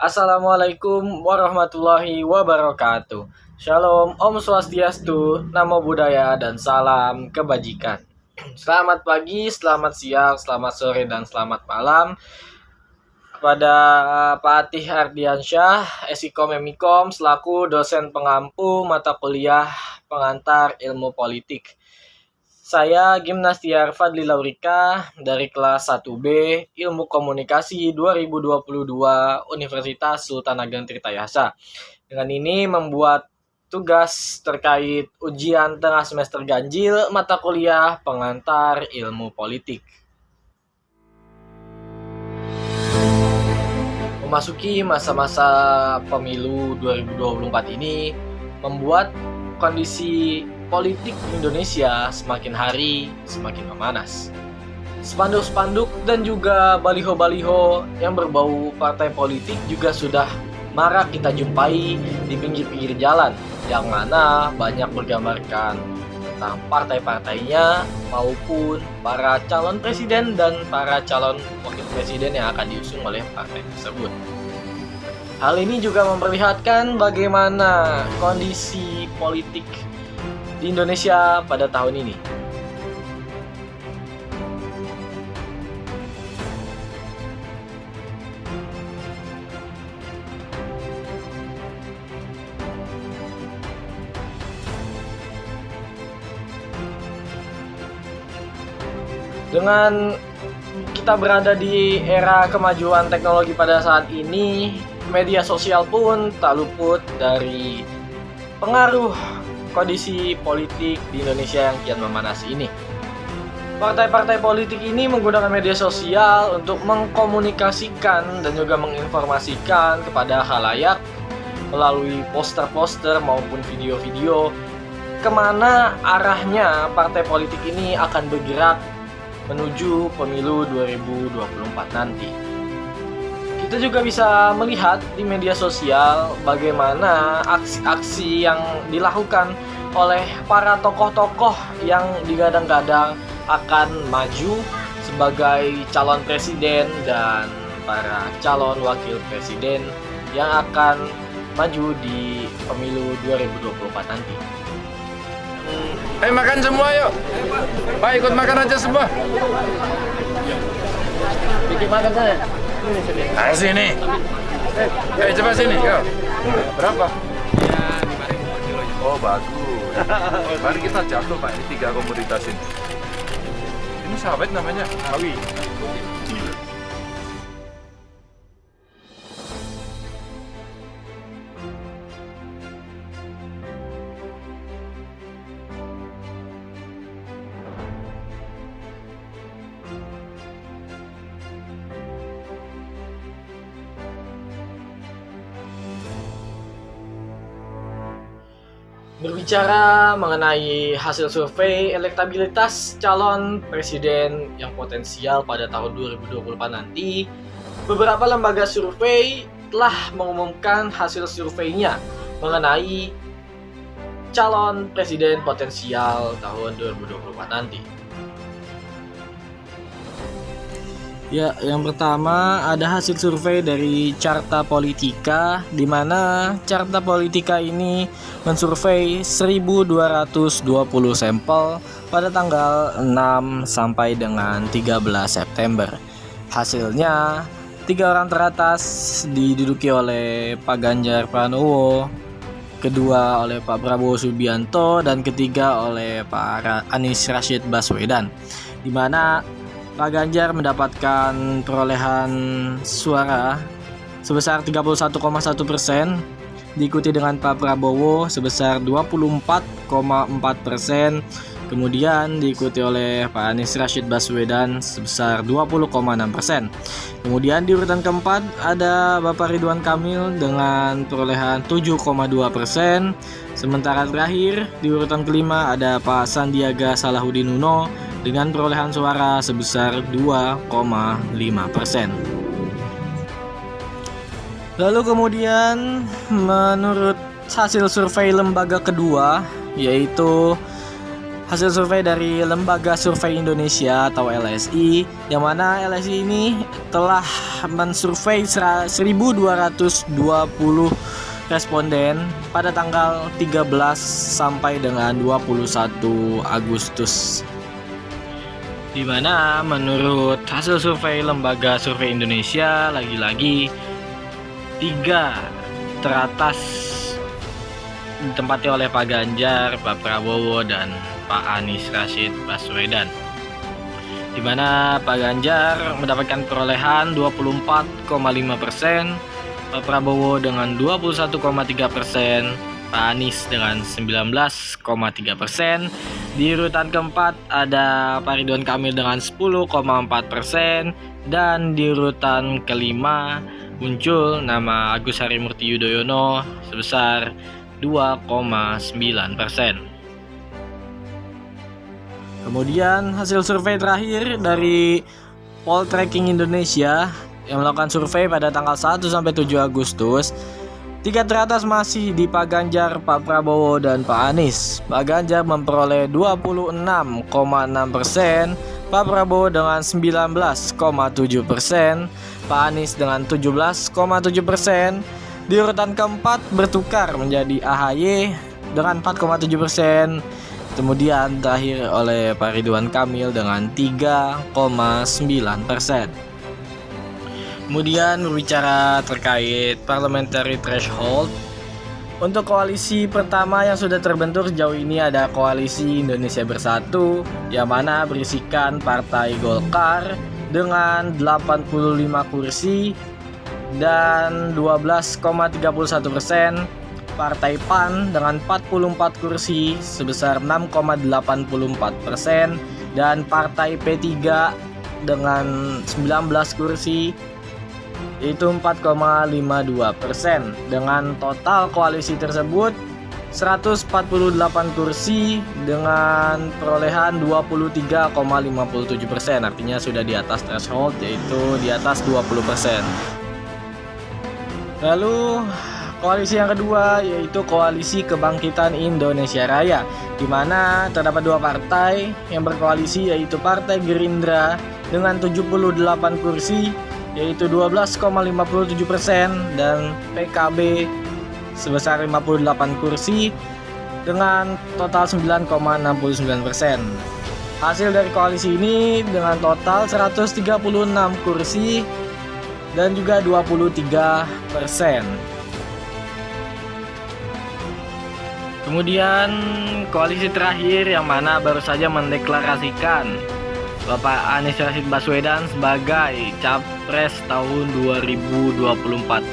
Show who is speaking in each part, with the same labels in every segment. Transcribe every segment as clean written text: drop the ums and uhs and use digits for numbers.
Speaker 1: Assalamualaikum warahmatullahi wabarakatuh. Shalom, Om Swastiastu, Namo Buddhaya, dan salam kebajikan. Selamat pagi, selamat siang, selamat sore, dan selamat malam kepada Pak Atih Ardiansyah, Esikom Emikom, selaku dosen pengampu mata kuliah pengantar ilmu politik. Saya Gimnastiar Fadli Laurika dari kelas 1B Ilmu Komunikasi 2022 Universitas Sultan Ageng Tirtayasa. Dengan ini membuat tugas terkait ujian tengah semester ganjil mata kuliah pengantar ilmu politik. Memasuki masa-masa pemilu 2024 ini membuat kondisi politik Indonesia semakin hari semakin memanas. Spanduk-spanduk dan juga baliho-baliho yang berbau partai politik juga sudah marak kita jumpai di pinggir-pinggir jalan, yang mana banyak bergambarkan tentang partai-partainya maupun para calon presiden dan para calon wakil presiden yang akan diusung oleh partai tersebut. Hal ini juga memperlihatkan bagaimana kondisi politik di Indonesia pada tahun ini. Dengan kita berada di era kemajuan teknologi pada saat ini, media sosial pun tak luput dari pengaruh kondisi politik di Indonesia yang kian memanas ini. Partai-partai politik ini menggunakan media sosial untuk mengkomunikasikan dan juga menginformasikan kepada khalayak melalui poster-poster maupun video-video kemana arahnya partai politik ini akan bergerak menuju pemilu 2024 nanti. Kita juga bisa melihat di media sosial bagaimana aksi-aksi yang dilakukan oleh para tokoh-tokoh yang digadang-gadang akan maju sebagai calon presiden dan para calon wakil presiden yang akan maju di pemilu 2024 nanti.
Speaker 2: Makan semua yuk. Pak, ikut makan aja semua.
Speaker 1: Bikin makan saya.
Speaker 2: Sini. Coba sini, yuk. Berapa?
Speaker 3: Ya, 5.000 per kilo.
Speaker 2: Oh, bagus. Mari kita jatuh, Pak. Ini 3 komoditas ini. Ini sawit namanya. Sawi.
Speaker 1: Berbicara mengenai hasil survei elektabilitas calon presiden yang potensial pada tahun 2024 nanti, beberapa lembaga survei telah mengumumkan hasil surveinya mengenai calon presiden potensial tahun 2024 nanti. Ya, yang pertama ada hasil survei dari Carta Politika, di mana Carta Politika ini mensurvei 1.220 sampel pada tanggal 6 sampai dengan 13 September. Hasilnya, 3 orang teratas diduduki oleh Pak Ganjar Pranowo, kedua oleh Pak Prabowo Subianto, dan ketiga oleh Pak Anies Rashid Baswedan, di mana Pak Ganjar mendapatkan perolehan suara sebesar 31,1%, diikuti dengan Pak Prabowo sebesar 24,4%, kemudian diikuti oleh Pak Anies Rashid Baswedan sebesar 20,6%. Kemudian di urutan keempat ada Bapak Ridwan Kamil dengan perolehan 7,2%, sementara terakhir di urutan kelima ada Pak Sandiaga Salahuddin Uno dengan perolehan suara sebesar 2,5%. Lalu kemudian menurut hasil survei lembaga kedua, yaitu hasil survei dari Lembaga Survei Indonesia atau LSI, yang mana LSI ini telah mensurvei 1.220 responden pada tanggal 13 sampai dengan 21 Agustus. Di mana menurut hasil survei Lembaga Survei Indonesia, lagi-lagi 3 teratas ditempati oleh Pak Ganjar, Pak Prabowo, dan Pak Anies Rashid Baswedan. Di mana Pak Ganjar mendapatkan perolehan 24,5%, Pak Prabowo dengan 21,3%, Pak Anies dengan 19,3%. Di urutan keempat ada Pak Ridwan Kamil dengan 10,4%, dan di urutan kelima muncul nama Agus Harimurti Yudhoyono sebesar 2,9%. Kemudian hasil survei terakhir dari Poltreking Indonesia yang melakukan survei pada tanggal 1 sampai 7 Agustus. 3 teratas masih di Pak Ganjar, Pak Prabowo, dan Pak Anies. Pak Ganjar memperoleh 26,6%, Pak Prabowo dengan 19,7%, Pak Anies dengan 17,7%. Di urutan keempat bertukar menjadi AHY dengan 4,7%. Kemudian terakhir oleh Pak Ridwan Kamil dengan 3,9%. Kemudian berbicara terkait parliamentary threshold, untuk koalisi pertama yang sudah terbentuk sejauh ini ada Koalisi Indonesia Bersatu, yang mana berisikan Partai Golkar dengan 85 kursi dan 12,31%, Partai PAN dengan 44 kursi sebesar 6,84%, dan Partai P3 dengan 19 kursi yaitu 4,52%. Dengan total koalisi tersebut 148 kursi dengan perolehan 23,57%, artinya sudah di atas threshold, yaitu di atas 20%. Lalu koalisi yang kedua yaitu Koalisi Kebangkitan Indonesia Raya, di mana terdapat 2 partai yang berkoalisi, yaitu Partai Gerindra dengan 78 kursi yaitu 12,57%, dan PKB sebesar 58 kursi dengan total 9,69%. Hasil dari koalisi ini dengan total 136 kursi dan juga 23%. Kemudian koalisi terakhir yang mana baru saja mendeklarasikan Bapak Anies Rashid Baswedan sebagai Capres tahun 2024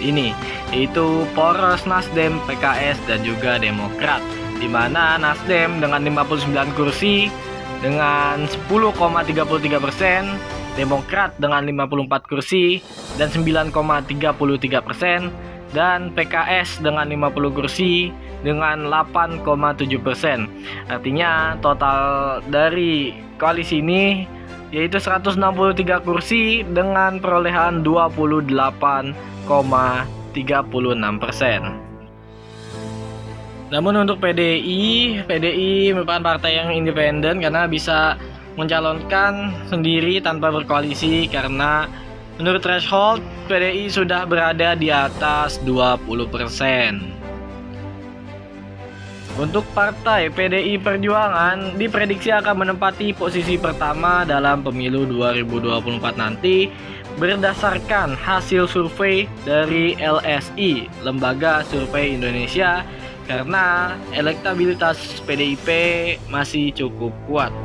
Speaker 1: ini, yaitu poros Nasdem, PKS, dan juga Demokrat, di mana Nasdem dengan 59 kursi dengan 10,33%, Demokrat dengan 54 kursi dan 9,33%, dan PKS dengan 50 kursi dengan 8,7%. Artinya total dari koalisi ini yaitu 163 kursi dengan perolehan 28,36%. Namun untuk PDI merupakan partai yang independen karena bisa mencalonkan sendiri tanpa berkoalisi, karena menurut threshold PDI sudah berada di atas 20%. Untuk partai PDI Perjuangan diprediksi akan menempati posisi pertama dalam pemilu 2024 nanti berdasarkan hasil survei dari LSI, Lembaga Survei Indonesia, karena elektabilitas PDIP masih cukup kuat.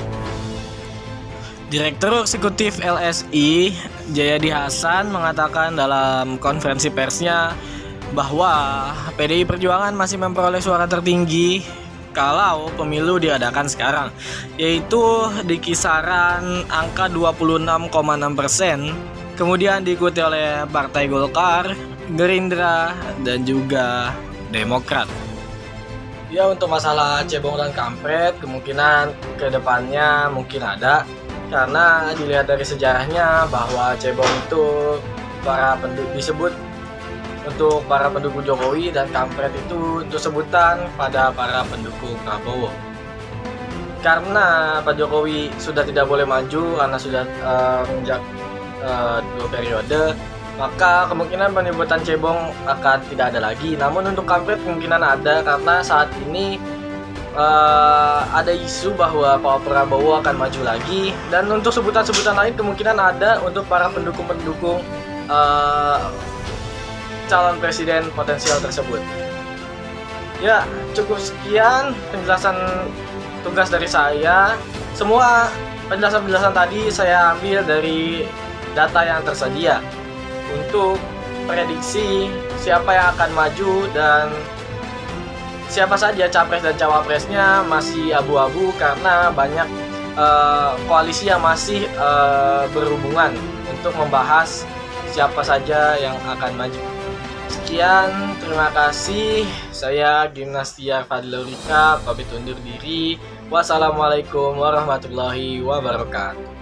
Speaker 1: Direktur Eksekutif LSI, Jayadi Hasan, mengatakan dalam konferensi persnya bahwa PDI Perjuangan masih memperoleh suara tertinggi kalau pemilu diadakan sekarang, yaitu di kisaran angka 26,6%, kemudian diikuti oleh Partai Golkar, Gerindra, dan juga Demokrat. Ya, untuk masalah cebong dan kampret kemungkinan kedepannya mungkin ada, karena dilihat dari sejarahnya bahwa cebong itu disebut untuk para pendukung Jokowi dan kampret itu untuk sebutan pada para pendukung Prabowo. karena Pak Jokowi sudah tidak boleh maju karena sudah menginjak 2 periode, maka kemungkinan penipuan cebong akan tidak ada lagi. Namun untuk kampret kemungkinan ada, karena saat ini ada isu bahwa Pak Prabowo akan maju lagi, dan untuk sebutan-sebutan lain kemungkinan ada untuk para pendukung-pendukung calon presiden potensial tersebut. Ya, cukup sekian penjelasan tugas dari saya. Semua penjelasan-penjelasan tadi saya ambil dari data yang tersedia untuk prediksi siapa yang akan maju dan siapa saja capres dan cawapresnya masih abu-abu karena banyak koalisi yang masih berhubungan untuk membahas siapa saja yang akan maju. Sekian, terima kasih. Saya Gimnastia Fadlurika, pamit undur diri. Wassalamualaikum warahmatullahi wabarakatuh.